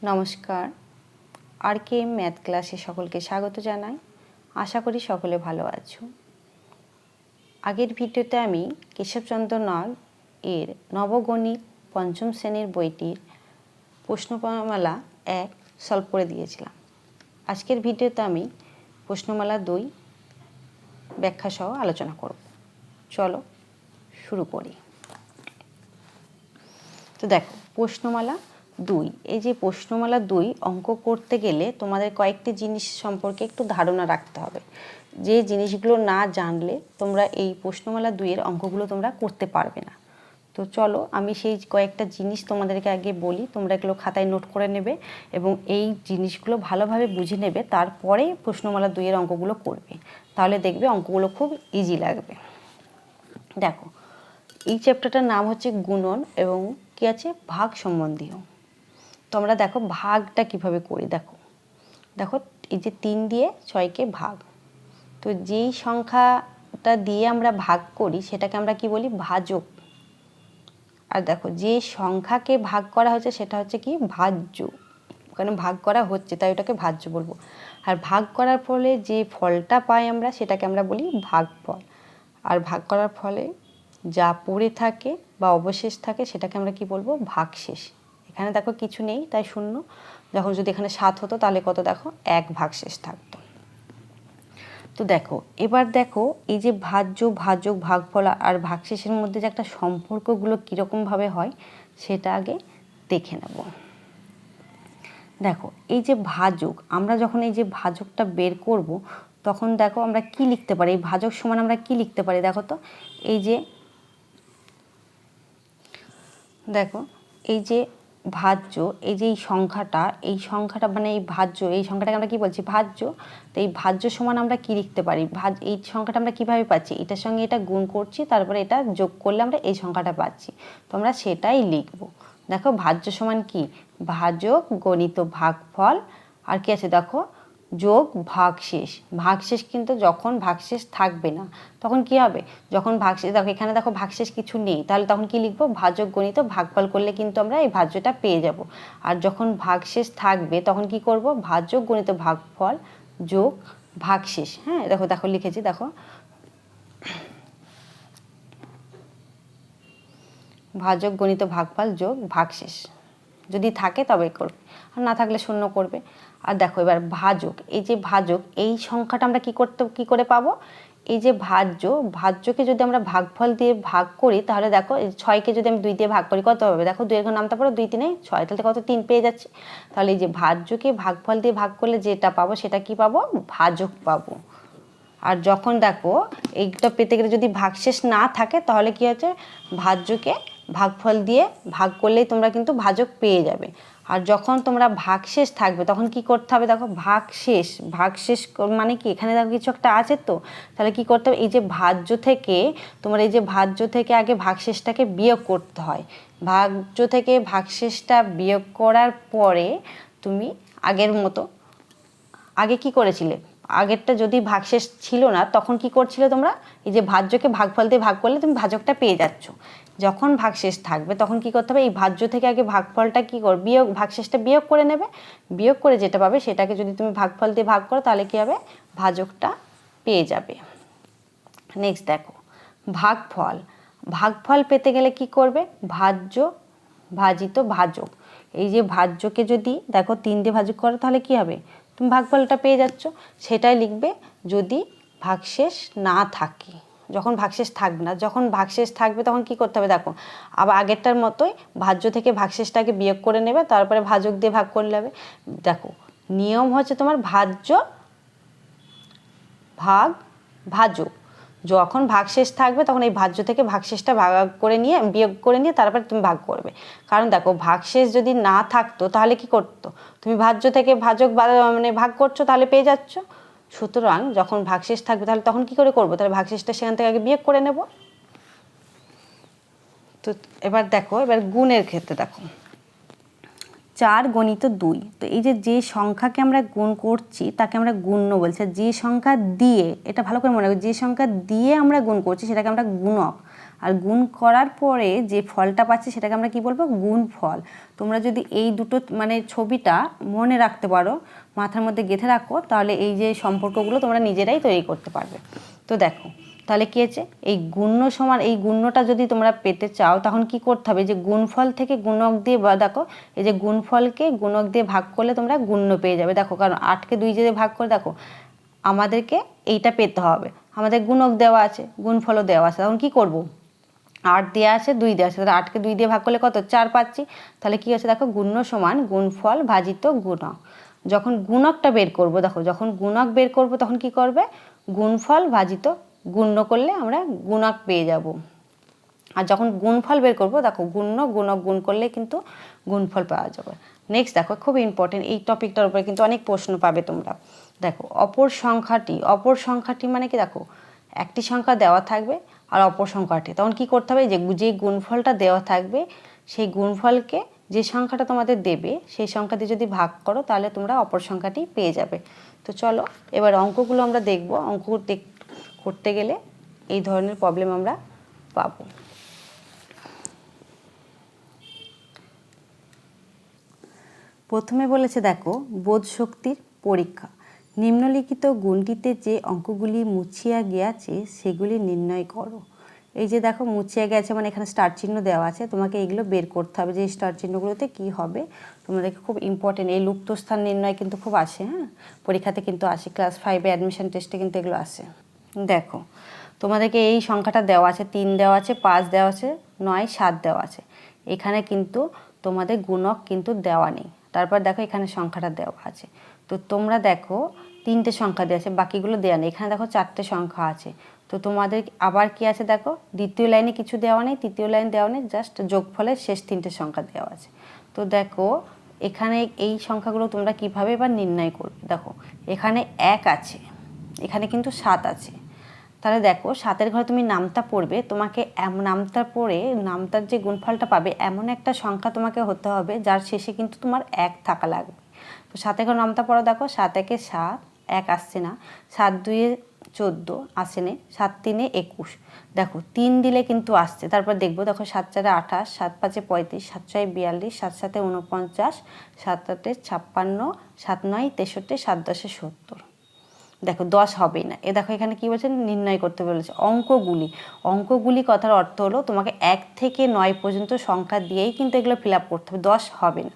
নমস্কার, আর কে ম্যাথ ক্লাসে সকলকে স্বাগত জানাই। আশা করি সকলে ভালো আছো। আগের ভিডিওতে আমি কেশবচন্দ্র নাগ এর নবগণিত পঞ্চম শ্রেণীর বইটির প্রশ্নমালা 1 সলভ করে দিয়েছিলাম। আজকের ভিডিওতে আমি প্রশ্নমালা 2 ব্যাখ্যা সহ আলোচনা করব। চলো শুরু করি। তো দেখো, প্রশ্নমালা 2, এই যে প্রশ্নমালা 2 অঙ্ক করতে গেলে তোমাদের কয়েকটি জিনিস সম্পর্কে একটু ধারণা রাখতে হবে। যে জিনিসগুলো না জানলে তোমরা এই প্রশ্নমালা 2 এর অঙ্কগুলো তোমরা করতে পারবে না। তো চলো আমি সেই কয়েকটা জিনিস তোমাদেরকে আগে বলি, তোমরা এগুলো খাতায় নোট করে নেবে এবং এই জিনিসগুলো ভালোভাবে বুঝে নেবে, তারপরে প্রশ্নমালা 2 এর অঙ্কগুলো করবে। তাহলে দেখবে অঙ্কগুলো খুব ইজি লাগবে। দেখো, এই চ্যাপ্টারটার নাম হচ্ছে গুণন এবং কি আছে ভাগ সম্বন্ধীয়। তোমরা দেখো ভাগটা কিভাবে করি। দেখো দেখো এই যে 3 দিয়ে 6কে ভাগ, তো যেই সংখ্যাটা দিয়ে আমরা ভাগ করি সেটাকে আমরা কি বলি? ভাজক। আর দেখো যে সংখ্যাকে ভাগ করা হচ্ছে সেটা হচ্ছে কি? ভাজ্য। কারণ ভাগ করা হচ্ছে তাই ওটাকে ভাজ্য বলবো। আর ভাগ করার ফলে যে ফলটা পাই আমরা সেটাকে আমরা বলি ভাগফল। আর ভাগ করার ফলে যা পড়ে থাকে বা অবশেষ থাকে সেটাকে আমরা কি বলবো? ভাগশেষ। এখানে দেখো কিছু নেই তাই শূন্য। যখন যদি এখানে 7 হতো তাহলে কত? দেখো 1 ভাগশেষ থাকতো। তো দেখো এবার দেখো এই যে ভাজ্য, ভাজক, ভাগফল আর ভাগশেষের মধ্যে যে একটা সম্পর্কগুলো কীরকমভাবে হয় সেটা আগে দেখে নেব। দেখো এই যে ভাজক, আমরা যখন এই যে ভাজকটা বের করব তখন দেখো আমরা কি লিখতে পারি? এই ভাজক সমান আমরা কি লিখতে পারি? দেখো তো এই যে দেখো এই যে ভাজ্য, এই যে এই সংখ্যাটা মানে এই ভাজ্য, এই সংখ্যাটাকে আমরা কি বলছি? ভাজ্য। তো এই ভাজ্য সমান আমরা কি লিখতে পারি? এই সংখ্যাটা আমরা কিভাবে পাচ্ছি? এটার সঙ্গে এটা গুণ করছি, তারপরে এটা যোগ করলে আমরা এই সংখ্যাটা পাচ্ছি। তো আমরা সেটাই লিখব। দেখো ভাজ্য সমান কি? ভাজক গণিত ভাগফল আর কি আছে দেখো যোগ ভাগশেষ। ভাগশেষ কিন্তু যখন ভাগশেষ থাকবে না তখন কি হবে? যখন ভাগশেষ, দেখো এখানে দেখো ভাগশেষ কিছু নেই, তাহলে তখন কি লিখবো? ভাজক গণিত ভাগফল করলে কিন্তু আমরা এই ভাজ্যটা পেয়ে যাব। আর যখন ভাগশেষ থাকবে তখন কি করব? ভাজক গণিত ভাগফল যোগ ভাগশেষ। হ্যাঁ দেখো দেখো লিখেছি, দেখো ভাজক গণিত ভাগফল যোগ ভাগশেষ যদি থাকে তবে করবে, আর না থাকলে শূন্য করবে। আর দেখো এবার ভাজক, এই যে ভাজক এই সংখ্যাটা আমরা কি করে পাবো? এই যে ভাজ্যকে যদি আমরা ভাগফল দিয়ে ভাগ করি তাহলে দেখো 6কে যদি আমি 2 দিয়ে ভাগ করি কত হবে? দেখো 2 এর নামটা পড়ো, 2 3 6, তাহলে কত? 3 পেয়ে যাচ্ছি। তাহলে এই যে ভাজ্যকে ভাগফল দিয়ে ভাগ করলে যেটা পাবো সেটা কি পাবো? ভাজক পাবো। আর যখন দেখো এইটা পেতে গেলে যদি ভাগশেষ না থাকে তাহলে কি হচ্ছে? ভাজ্যকে ভাগফল দিয়ে ভাগ করলেই তোমরা কিন্তু ভাজক পেয়ে যাবে। আর যখন তোমরা ভাগশেষ থাকবে তখন কি করতে হবে? দেখো ভাগশেষ মানে কি? এখানে দেখো কিছু একটা আছে, তো তাহলে কি করতে হবে? এই যে ভাজ্য থেকে তোমার এই যে ভাজ্য থেকে আগে ভাগশেষটাকে বিয়োগ করতে হয়। ভাজ্য থেকে ভাগশেষটা বিয়োগ করার পরে তুমি আগের মতো, আগে কি করেছিলে? আগেরটা যদি ভাগশেষ ছিল না তখন কি করছিলে তোমরা? এই যে ভাজ্যকে ভাগফল দিয়ে ভাগ করলে তুমি ভাজকটা পেয়ে যাচ্ছ। যখন ভাগশেষ থাকবে তখন কি করতে হবে? এই ভাজ্য থেকে আগে ভাগফলটা কি করবে? ভাগশেষটা বিয়োগ করে নেবে। বিয়োগ করে যেটা পাবে সেটাকে যদি তুমি ভাগফল দিয়ে ভাগ করো তাহলে কি হবে? ভাজকটা পেয়ে যাবে। নেক্সট দেখো ভাগফল। ভাগফল পেতে গেলে কি করবে? ভাজ্য ভাজিত ভাজক। এই যে ভাজ্যকে যদি দেখো 3 দিয়ে ভাজক করো তাহলে কি হবে? তুমি ভাগফলটা পেয়ে যাচ্ছ। সেটাই লিখবে যদি ভাগশেষ না থাকে। যখন ভাগশেষ থাকবে না, যখন ভাগশেষ থাকবে তখন কি করতে হবে? দেখো আবার আগেরটার মতোই ভাজ্য থেকে ভাগশেষটাকে বিয়োগ করে নেবে, তারপরে ভাজক দিয়ে ভাগ করে নেবে। দেখো নিয়ম হচ্ছে তোমার ভাজ্য ভাগ ভাজক। যখন ভাগশেষ থাকবে তখন এই ভাজ্য থেকে ভাগশেষটা ভাগ করে নিয়ে বিয়োগ করে নিয়ে তারপরে তুমি ভাগ করবে। কারণ দেখো ভাগশেষ যদি না থাকতো তাহলে কি করতো? তুমি ভাজ্য থেকে ভাজক মানে ভাগ করছো তাহলে পেয়ে যাচ্ছ। সুতরাং যখন ভাগশেষ থাকবে তাহলে তখন কি করে করবো? তাহলে ভাগশেষটা সেখান থেকে আগে বিয়োগ করে নেব। তো এবার দেখো, এবার গুণের ক্ষেত্রে দেখো 4 গণিত 2। তো এই যে সংখ্যাকে আমরা গুণ করছি তাকে আমরা গুণ্য বলছি। যে সংখ্যা দিয়ে, এটা ভালো করে মনে রাখো, যে সংখ্যা দিয়ে আমরা গুণ করছি সেটাকে আমরা গুণক। আর গুণ করার পরে যে ফলটা পাচ্ছি সেটাকে আমরা কি বলবো, গুণফল। তোমরা যদি এই দুটো মানে ছবিটা মনে রাখতে পারো, মাথার মধ্যে গেঁথে রাখো, তাহলে এই যে সম্পর্কগুলো তোমরা নিজেরাই তৈরি করতে পারবে। তো দেখো তাহলে কী হয়েছে, এই গুণ্য সমান, এই গুণ্যটা যদি তোমরা পেতে চাও তখন কি করতে হবে, যে গুণফল থেকে গুণক দিয়ে, বা দেখো এই যে গুণফলকে গুণক দিয়ে ভাগ করলে তোমরা গুণ্য পেয়ে যাবে। দেখো কারণ 8কে 2 দিয়ে ভাগ করে দেখো আমাদেরকে এইটা পেতে হবে, আমাদের গুণক দেওয়া আছে, গুণফলও দেওয়া আছে, তখন কি করব, 8 দেওয়া আছে 2 দেওয়া আছে, তাহলে 8কে 2 দিয়ে ভাগ করলে কত, 4 পাচ্ছি। তাহলে কি আছে দেখো, গুণ্য সমান গুণফল ভাজিত গুণক। যখন গুণকটা বের করব, দেখো যখন গুণক বের করব তখন কি করবে, গুণফল ভাজিত গুণ্য করলে আমরা গুণক পেয়ে যাব। আর যখন গুণফল বের করব দেখো গুণ্য গুণক গুণ করলে কিন্তু গুণফল পাওয়া যাবে। নেক্সট দেখো খুব ইম্পর্টেন্ট, এই টপিকটার উপরে কিন্তু অনেক প্রশ্ন পাবে তোমরা। দেখো অপর সংখ্যাটি মানে কি, দেখো একটি সংখ্যা দেওয়া থাকবে আর অপর সংখ্যাটি, তখন কি করতে হবে, যে গুণফলটা দেওয়া থাকবে সেই গুণফলকে যে সংখ্যাটা তোমাদের দেবে সেই সংখ্যা দিয়ে যদি ভাগ করো তাহলে তোমরা অপর সংখ্যাটি পেয়ে যাবে। তো চলো এবার অঙ্কগুলো আমরা দেখব। অঙ্ক করতে গেলে এই ধরনের প্রবলেম আমরা পাবো। প্রথমে বলেছে দেখো বোধ শক্তির পরীক্ষা, নিম্নলিখিত গুণটিতে যে অঙ্কগুলি মুছিয়া গিয়াছে সেগুলি নির্ণয় করো। এই যে দেখো মুছিয়া গেছে মানে এখানে স্টার চিহ্ন দেওয়া আছে, তোমাকে এগুলো বের করতে হবে যে স্টার চিহ্নগুলোতে কি হবে। তোমাদেরকে খুব ইম্পর্টেন্ট, এই লুপ্ত স্থান নির্ণয় কিন্তু খুব আসে, হ্যাঁ পরীক্ষাতে কিন্তু আসে, ক্লাস 5-এ অ্যাডমিশন টেস্টে কিন্তু এগুলো আসে। দেখো তোমাদেরকে এই সংখ্যাটা দেওয়া আছে, 3 দেওয়া আছে, 5 দেওয়া আছে, 9, 7 দেওয়া আছে। এখানে কিন্তু তোমাদের গুণক কিন্তু দেওয়া নেই। তারপর দেখো এখানে সংখ্যাটা দেওয়া আছে, তো তোমরা দেখো 3টে সংখ্যা দেওয়া আছে, বাকিগুলো দেওয়া নেই। এখানে দেখো 4টে সংখ্যা আছে, তো তোমাদের আবার কি আছে দেখো, দ্বিতীয় লাইনে কিছু দেওয়া নেই, তৃতীয় লাইন দেওয়া নেই, জাস্ট যোগফলের শেষ 3টে সংখ্যা দেওয়া আছে। তো দেখো এখানে এই সংখ্যাগুলো তোমরা কিভাবে এবার নির্ণয় করবে। দেখো এখানে 1 আছে, এখানে কিন্তু 7 আছে, তাহলে দেখো 7-এর ঘরে তুমি নামতা পড়বে, তোমাকে নামতা পড়ে নামতার যে গুণফলটা পাবে এমন একটা সংখ্যা তোমাকে হতে হবে যার শেষে কিন্তু তোমার 1 থাকা লাগবে। তো 7-এর ঘরে নামতা পড়ো, দেখো 7 1-এ 7, 1 আসছে না, 7 2-এ 14 আসে না, 7 3-এ 21, দেখো 3 দিলে কিন্তু আসছে। তারপর দেখবো দেখো 7 4-এ 28, 7 5-এ 35, 7 6-এ 42, 7 7-এ 49, 7 8-এ 56, 7 9-এ 63, 7 10-এ 70। দেখো 10 হবেই না। দেখো এখানে কি বলছে, নির্ণয় করতে বলেছে অঙ্কগুলি কথার অর্থ হলো তোমাকে 1 থেকে 9 পর্যন্ত সংখ্যা দিয়েই কিন্তু এগুলো ফিল আপ করতে হবে, 10 হবে না।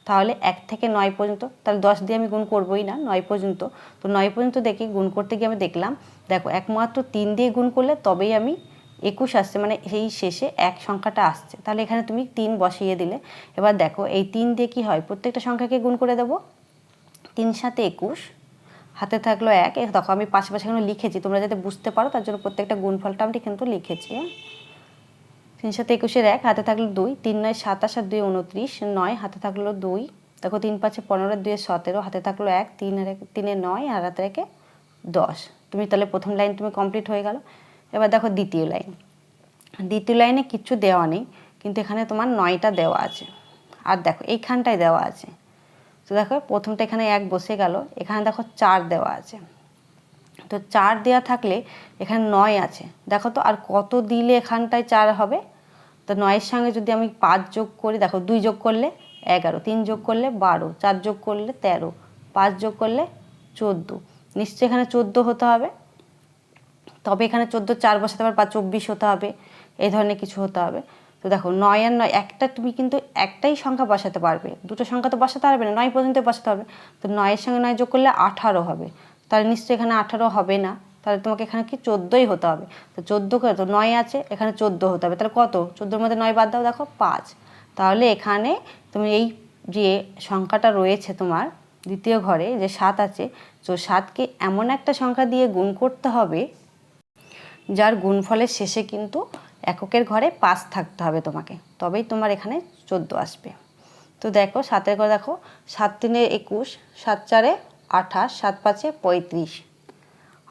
তাহলে 1 থেকে 9 পর্যন্ত, তাহলে 10 দিয়ে আমি গুণ করবোই না, 9 পর্যন্ত। তো 9 পর্যন্ত দেখি গুণ করতে গিয়ে আমি দেখলাম দেখো একমাত্র 3 দিয়ে গুণ করলে তবেই আমি 21 আসছে, মানে এই শেষে 1 সংখ্যাটা আসছে। তাহলে এখানে তুমি 3 বসিয়ে দিলে। এবার দেখো এই 3 দিয়ে কি হয়, প্রত্যেকটা সংখ্যাকে গুণ করে দেবো। 3 7 21, হাতে থাকলো 1। দেখো আমি পাশাপাশি এখানে লিখেছি তোমরা যাতে বুঝতে পারো, তার জন্য প্রত্যেকটা গুণফলটা আমি কিন্তু লিখেছি। 3 7 21-এর 1, হাতে থাকলো 2, 3 9 27 আর 2 29, 9 হাতে থাকলো 2, দেখো 3 5 15, 2 17, হাতে থাকলো 1, 3 3-এ 9 আর হাতে রেখে 10। তুমি তাহলে প্রথম লাইন তুমি কমপ্লিট হয়ে গেল। এবার দেখো দ্বিতীয় লাইনে কিচ্ছু দেওয়া নেই, কিন্তু এখানে তোমার 9টা দেওয়া আছে, আর দেখো এইখানটায় দেওয়া আছে। তো দেখো প্রথমটা এখানে 1 বসে গেল, এখানে দেখো 4 দেওয়া আছে, তো 4 দেওয়া থাকলে এখানে 9 আছে, দেখো তো আর কত দিলে এখানটায় 4 হবে। তো 9-এর সঙ্গে যদি আমি 5 যোগ করি, দেখো 2 যোগ করলে 11, 3 যোগ করলে 12, 4 যোগ করলে 13, 5 যোগ করলে 14, নিশ্চয়ই এখানে 14 হতে হবে। তবে এখানে 14 4 বসাতে হবে, বা 24 হতে হবে, এই ধরনের কিছু হতে হবে। তো দেখো 9 আর 9 একটা, তুমি কিন্তু একটাই সংখ্যা বসাতে পারবে, দুটো সংখ্যা তো বসাতে পারবে না, 9 পর্যন্ত বসাতে হবে। তো 9-এর সঙ্গে 9 যোগ করলে 18 হবে, তাহলে নিশ্চয়ই এখানে 18 হবে না, তাহলে তোমাকে এখানে কি 14ই হতে হবে। তো 14 করে, তো 9 আছে এখানে 14 হতে হবে, তাহলে কত, 14-এর মধ্যে 9 বাদ দাও, দেখো 5। তাহলে এখানে তুমি এই যে সংখ্যাটা রয়েছে তোমার দ্বিতীয় ঘরে যে 7 আছে, তো 7কে এমন একটা সংখ্যা দিয়ে গুণ করতে হবে যার গুণফলের শেষে কিন্তু এককের ঘরে 5 থাকতে হবে তোমাকে, তবেই তোমার এখানে 14 আসবে। তো দেখো 7-এর ঘরে দেখো 7 3-এ 21, 7 4-এ 28, 7 5-এ 35।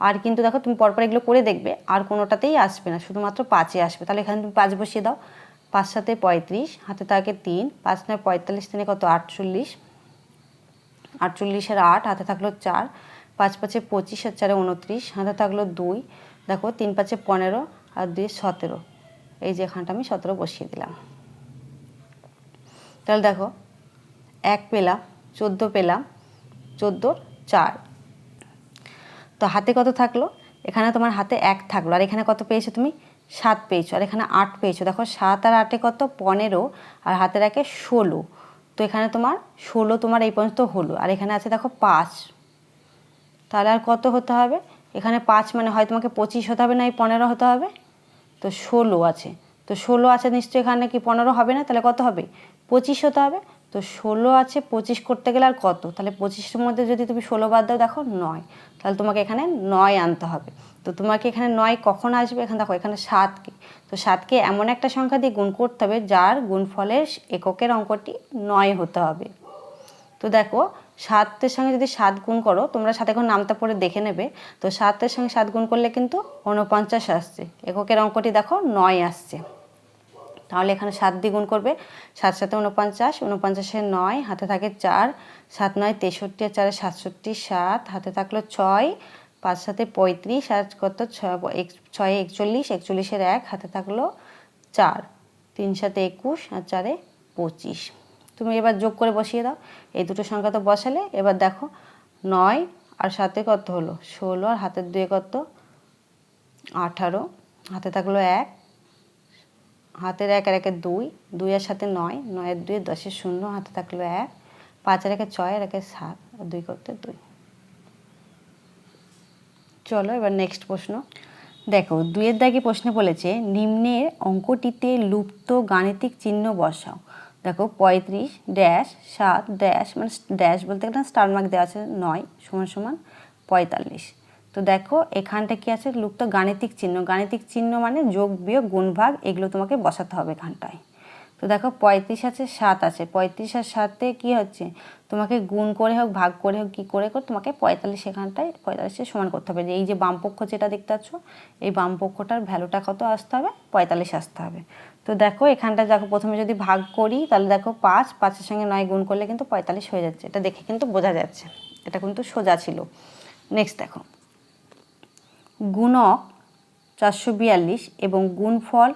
আর কিন্তু দেখো তুমি পরপর এগুলো করে দেখবে আর কোনোটাতেই আসবে না, শুধুমাত্র 5-এ আসবে। তাহলে এখানে তুমি 5 বসিয়ে দাও, 5 7-এ 35, হাতে থাকে 3, 5 9 45, 3 কত 48, 48-এর 8, হাতে থাকলো 4, 5 5-এ 25 আর 4-এ 29, হাতে থাকলো 2, দেখো 3 5-এ 15 আর 2 17, এই যে এখানটা আমি 17 বসিয়ে দিলাম। তাহলে দেখো 1 পেলাম, 14 পেলাম, 14 4। তো হাতে কত থাকলো? এখানে তোমার হাতে 1 থাকলো, আর এখানে কত পেয়েছো তুমি? 7 পেয়েছো, আর এখানে 8 পেয়েছো। দেখো 7 আর 8 কত? 15, আর হাতে রাখে 16। তো এখানে তোমার 16 তোমার এই পর্যন্ত হলো, আর এখানে আছে দেখো 5। তাহলে আর কত হতে হবে? এখানে 5 মানে হয় তোমাকে 25 হতে হবে, না এই 15 হতে হবে। তো 16 আছে, তো 16 আছে নিশ্চয়ই, এখানে কি 15 হবে না? তাহলে কত হবে? 25 হতে হবে। তো 16 আছে, 25 করতে গেলে আর কত? তাহলে 25-এর মধ্যে যদি তুমি 16 বাদ দাও, দেখো 9। তাহলে তোমাকে এখানে 9 আনতে হবে। তো তোমাকে এখানে 9 কখন আসবে? এখানে দেখো এখানে 7কে, তো 7কে এমন একটা সংখ্যা দিয়ে গুণ করতে হবে যার গুণফলের এককের অঙ্কটি 9 হতে হবে। তো দেখো 7-এর সঙ্গে যদি 7 গুণ করো, তোমরা সাথে এখন নামটা পড়ে দেখে নেবে। তো 7-এর সঙ্গে 7 গুণ করলে কিন্তু 49 আসছে, এককের অঙ্কটি দেখো 9 আসছে। তাহলে এখানে 7 দিয়ে গুণ করবে, 7 7 49, 49-এ 9, হাতে থাকে 4, 7 9 63, আর 4 67, 7 হাতে থাকলো 6, 5 7 35, আর কত 6 41, 41-এর 1 হাতে থাকলো 4, 3 7 21, আর 4 25। তুমি এবার যোগ করে বসিয়ে দাও, এই দুটো সংখ্যা তো বসালে। এবার দেখো 9 আর 7 কত হলো? 16, আর হাতের 2 কত? 18, হাতে থাকলো 1, হাতের 1 আর 1 2, 2 এর সাথে 9, 9 এর 2 10 এর 0, হাতে থাকলো 1, 5 আর 1 6, আর 1 7, আর 2 করতে 2। চলো এবার নেক্সট প্রশ্ন দেখো। 2-এর দাগে প্রশ্নে বলেছে নিম্নের অঙ্কটিতে লুপ্ত গাণিতিক চিহ্ন বসাও। দেখো 35 ড্যাশ 7 ড্যাশ, মানে ড্যাশ বলতে গেলে স্টার মার্ক দেওয়া আছে 9 সমান সমান 45। তো দেখো এখানটা কি আছে? লুপ্ত গাণিতিক চিহ্ন। গাণিতিক চিহ্ন মানে যোগ বিয়োগ গুণ ভাগ, এগুলো তোমাকে বসাতে হবে এখানটায়। তো দেখো 35 আছে, 7 আছে, 35 আর 7-এ কী হচ্ছে? তোমাকে গুণ করে হোক ভাগ করে হোক কী করে তোমাকে 45 এখানটায় 45-এর সমান করতে হবে। যে এই যে বামপক্ষ যেটা দেখতে পাচ্ছ, এই বামপক্ষটার ভ্যালুটা কত আসতে হবে? 45 আসতে হবে। তো দেখো এখানটা দেখো প্রথমে যদি ভাগ করি, তাহলে দেখো 5, 5-এর সঙ্গে 9 গুণ করলে কিন্তু 45 হয়ে যাচ্ছে। এটা দেখে কিন্তু বোঝা যাচ্ছে, এটা কিন্তু সোজা ছিল। নেক্সট দেখো গুণক 442 এবং গুণফল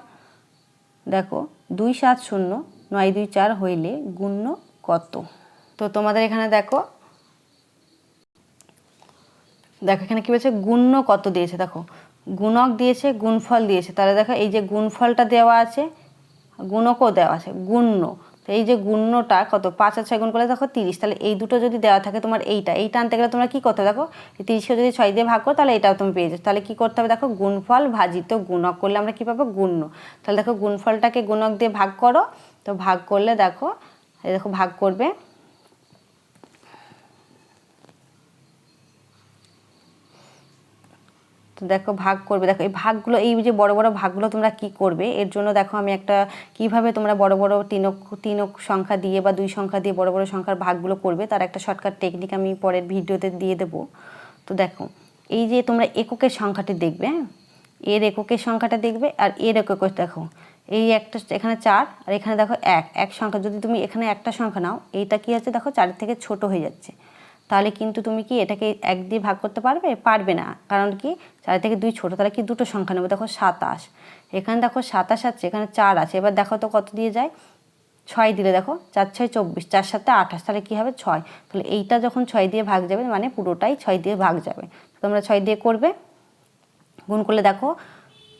দেখো 270 924 হইলে গুণ্য কত? তো তোমাদের এখানে দেখো এখানে কি বলছে? গুণ্য কত দিয়েছে। দেখো গুণক দিয়েছে, গুণফল দিয়েছে। তাহলে দেখো এই যে গুণফলটা দেওয়া আছে, গুণকও দেওয়া আছে, গুণ্য। তো এই যে গুণ্যটা কত? 5 আর 6 গুণ করলে দেখো 30। তাহলে এই দুটো যদি দেওয়া থাকে তোমার এইটা আনতে গেলে তোমরা কী করতে হবে? দেখো এই 30-কে যদি 6 দিয়ে ভাগ করো, তাহলে এটাও তুমি পেয়ে যাচ্ছ। তাহলে কী করতে হবে? দেখো গুণফল ভাজিত গুণক করলে আমরা কী পাবো? গুণ্য। তাহলে দেখো গুণফলটাকে গুণক দিয়ে ভাগ করো, তো ভাগ করলে দেখো এই দেখো ভাগ করবে, তো দেখো ভাগ করবে। দেখো এই ভাগগুলো, এই যে বড় বড় ভাগগুলো তোমরা কি করবে, এর জন্য দেখো আমি একটা কিভাবে তোমরা বড় বড় তিনক সংখ্যা দিয়ে বা 2 সংখ্যা দিয়ে বড় বড় সংখ্যার ভাগগুলো করবে, তার একটা শর্টকাট টেকনিক আমি পরের ভিডিওতে দিয়ে দেবো। তো দেখো এই যে তোমরা এককের সংখ্যাটি দেখবে, হ্যাঁ, এর এককের সংখ্যাটা দেখবে, আর এর একক দেখো এই একটা এখানে 4, আর এখানে দেখো 1 সংখ্যা। যদি তুমি এখানে একটা সংখ্যা নাও, এইটা কি আছে? দেখো 4 থেকে ছোট হয়ে যাচ্ছে। তাহলে কিন্তু তুমি কি এটাকে 1 দিয়ে ভাগ করতে পারবে? পারবে না, কারণ কি 4 থেকে 2 ছোটো। তাহলে কি দুটো সংখ্যা নেবে। দেখো 27, এখানে দেখো 27 আছে, এখানে 4 আছে। এবার দেখো তো কত দিয়ে যায়? 6 দিলে দেখো 4 6 24, 4 7 28, তাহলে কী হবে? 6। তাহলে এইটা যখন 6 দিয়ে ভাগ যাবে, মানে পুরোটাই 6 দিয়ে ভাগ যাবে। তোমরা 6 দিয়ে করবে, গুণ করলে দেখো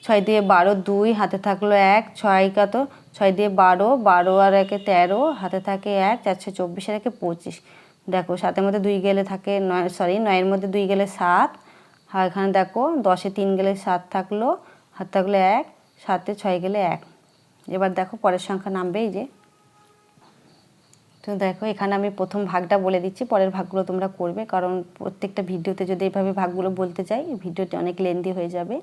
6 দিয়ে 12, 2 হাতে থাকলো 1, 6 কত? 6 দিয়ে 12, 12 আর 1 13, হাতে থাকে 1, 4 6 24 আর 1 25। দেখো 7-এর মধ্যে 2 গেলে থাকে 9, 9-এর মধ্যে 2 গেলে 7, আর এখানে দেখো 10-এ 3 গেলে 7 থাকলো, হাতে থাকলো 1, 7-এ 6 গেলে 1। এবার দেখো পরের সংখ্যা নামবে এই যে। তো দেখো এখানে আমি প্রথম ভাগটা বলে দিচ্ছি, পরের ভাগগুলো তোমরা করবে, কারণ প্রত্যেকটা ভিডিওতে যদি এইভাবে ভাগগুলো বলতে চাই, ভিডিওটি অনেক লেন্দি হয়ে যাবে।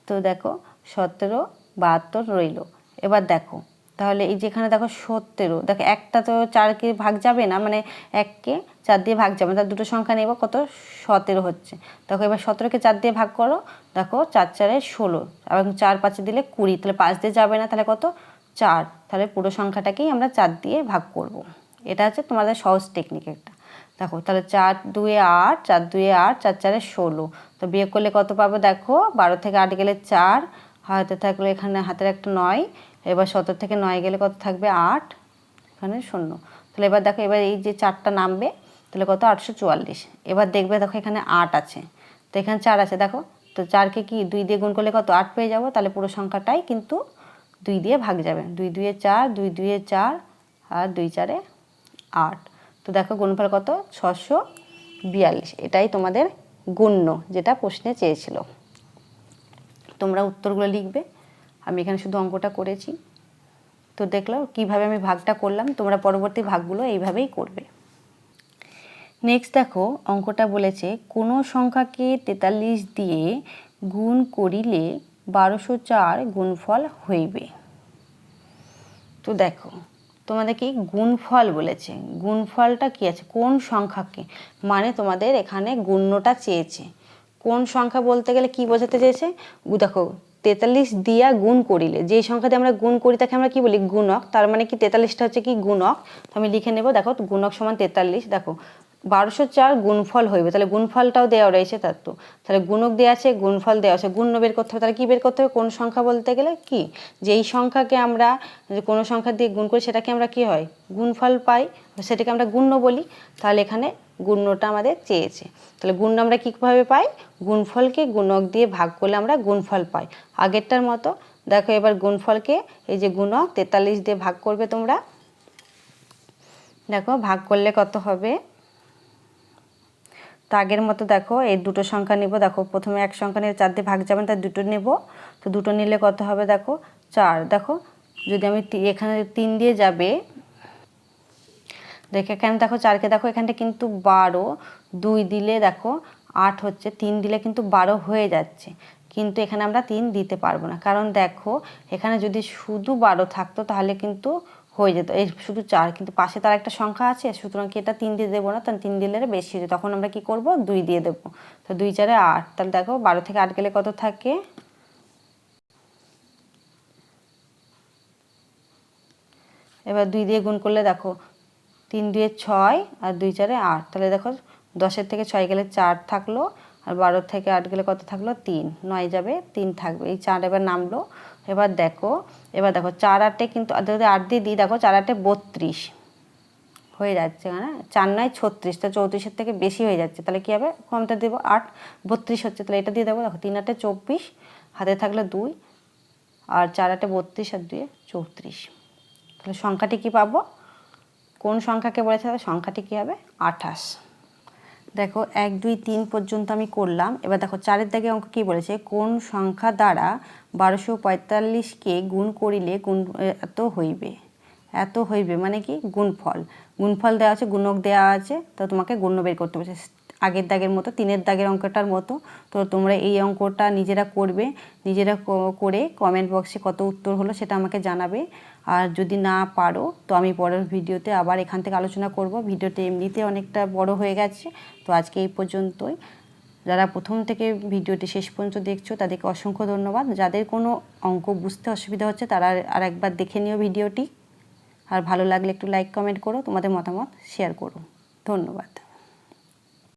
তো দেখো 17 72 রইল। এবার দেখো তাহলে এই যেখানে দেখো 17, দেখো একটা তো 4-কে ভাগ যাবে না, মানে 1-কে 4 দিয়ে ভাগ যাবে না, তার দুটো সংখ্যা নেব, কত? 17 হচ্ছে। দেখো এবার 17-কে 4 দিয়ে ভাগ করো, দেখো 4 4 16, এবং 4 5 দিলে 20, তাহলে 5 দিয়ে যাবে না, তাহলে কত? 4। তাহলে পুরো সংখ্যাটাকেই আমরা 4 দিয়ে ভাগ করব। এটা হচ্ছে তোমাদের সহজ টেকনিক একটা। দেখো তাহলে 4 2 8, 4 2 8, 4 4 16। তো বিয়োগ করলে কত পাবো? দেখো 12 থেকে 8 গেলে 4, হাতে থাকলো এখানে হাতের একটা 9, এবার 17 থেকে 9 গেলে কত থাকবে 8, এখানে 0। তাহলে এবার দেখো এবার এই যে 4টা নামবে, তাহলে কত 844। এবার দেখবে দেখো এখানে 8 আছে, তো এখানে 4 আছে দেখো, তো 4কে কি 2 দিয়ে গুণ করলে কত 8 পেয়ে যাবো। তাহলে পুরো সংখ্যাটাই কিন্তু 2 দিয়ে ভাগ যাবে, 2 2 4, 2 2 4 আর 2 4 8। তো দেখো গুণফল কত 642। এটাই তোমাদের গুণ্য যেটা প্রশ্নে চেয়েছিল। তোমরা উত্তরগুলো লিখবে, আমি এখানে শুধু অঙ্কটা করেছি। তো দেখলো কিভাবে আমি ভাগটা করলাম, তোমরা পরবর্তী ভাগগুলো এইভাবেই করবে। নেক্সট দেখো অঙ্কটা বলেছে কোনো সংখ্যাকে 43 দিয়ে গুণ করিলে 1204 গুণফল হইবে। তো দেখো তোমাদের কি গুণফল বলেছে, গুণফলটা কি আছে কোন সংখ্যাকে, মানে তোমাদের এখানে গুণ্যটা চেয়েছে। কোন সংখ্যা বলতে গেলে কি বোঝাতে চেয়েছে, দেখো 43 দিয়া গুণ করিলে, যে সংখ্যা দিয়ে আমরা গুণ করি তাকে আমরা কি বলি গুণক, তার মানে কি 43টা হচ্ছে কি গুণক। তো আমি লিখে নেব, দেখো গুণক সমান 43, দেখো 1204 গুণফল হইবে, তাহলে গুণফলটাও দেওয়া রয়েছে তার, তো তাহলে গুণক দেওয়া আছে গুণফল দেওয়া আছে, গুণ্য বের করতে হবে। তাহলে কি বের করতে হবে, কোন সংখ্যা বলতে গেলে কি, যেই সংখ্যাকে আমরা কোনো সংখ্যা দিয়ে গুণ করি সেটাকে আমরা কি হয় গুণফল পাই, সেটাকে আমরা গুণ্য বলি। তাহলে এখানে গুণ্যটা আমাদের চেয়েছে, তাহলে গুণ্য আমরা কীভাবে পাই, গুণফলকে গুণক দিয়ে ভাগ করলে আমরা গুণফল পাই। আগেরটার মতো দেখো এবার গুণফলকে এই যে গুণক 43 দিয়ে ভাগ করবে তোমরা, দেখো ভাগ করলে কত হবে। তো আগের মতো দেখো এই দুটো সংখ্যা নেব, দেখো প্রথমে এক সংখ্যা নিয়ে 4 দিয়ে ভাগ যাবেন, তার দুটো নেব, তো দুটো নিলে কত হবে দেখো 4। দেখো যদি আমি এখানে 3 দিয়ে যাবে, দেখো এখানে দেখো 4কে দেখো এখানটা কিন্তু 12, 2 দিলে দেখো 8 হচ্ছে, 3 দিলে কিন্তু 12 হয়ে যাচ্ছে, কিন্তু এখানে আমরা 3 দিতে পারবো না, কারণ দেখো এখানে যদি শুধু 12 থাকতো তাহলে কিন্তু হয়ে যেত, এই শুধু 4, কিন্তু পাশে তার একটা সংখ্যা আছে, সুতরাং কি এটা 3 দিয়ে দেবো না, তাহলে 3 দিলে বেশি হয়ে যায়, তখন আমরা কি করব 2 দিয়ে দেবো। তো 2 4 8, তাহলে দেখো 12 থেকে 8 গেলে কত থাকে, এবার 2 দিয়ে গুণ করলে দেখো 3 2 6 আর 2 4 8, তাহলে দেখো 10 থেকে 6 গেলে 4 থাকলো, আর 12 থেকে 8 গেলে কত থাকলো 3, 9 যাবে 3 থাকবে, এই 4 এবার নামলো। এবার দেখো 4 8 কিন্তু যদি 8 দিয়ে দিই, দেখো 4 8 32 হয়ে যাচ্ছে, হ্যাঁ 4 9 36, তো 34-এর থেকে বেশি হয়ে যাচ্ছে, তাহলে কী হবে কমটা দেবো 8, 32 হচ্ছে, তাহলে এটা দিয়ে দেবো। দেখো 3 8 24, হাতে থাকলে 2, আর 4 8 32 আর 2 34, তাহলে সংখ্যাটি কি পাবো, কোন সংখ্যাকে বলেছে, সংখ্যাটি কী হবে 28। দেখো 1 2 3 পর্যন্ত আমি করলাম। এবার দেখো 4-এর দাগে অঙ্ক কী বলেছে, কোন সংখ্যা দ্বারা 1245কে গুণ করিলে এত হইবে। এত হইবে মানে কি গুণফল, গুণফল দেওয়া আছে গুণক দেওয়া আছে, তো তোমাকে গুণ্য বের করতে বলেছে আগের দাগের মতো, 3-এর দাগের অঙ্কটার মতো। তো তোমরা এই অঙ্কটা নিজেরা করবে, নিজেরা করে কমেন্ট বক্সে কত উত্তর হলো সেটা আমাকে জানাবে। আর যদি না পারো তো আমি পরের ভিডিওতে আবার এখান থেকে আলোচনা করব। ভিডিওতে এমনিতে অনেকটা বড় হয়ে গেছে, তো আজকে এই পর্যন্তই। যারা প্রথম থেকে ভিডিওটি শেষ পর্যন্ত দেখছো তাদেরকে অসংখ্য ধন্যবাদ। যাদের কোনো অঙ্ক বুঝতে অসুবিধা হচ্ছে তারা আর একবার দেখে নিও ভিডিওটি, আর ভালো লাগলে একটু লাইক কমেন্ট করো, তোমাদের মতামত শেয়ার করো। ধন্যবাদ।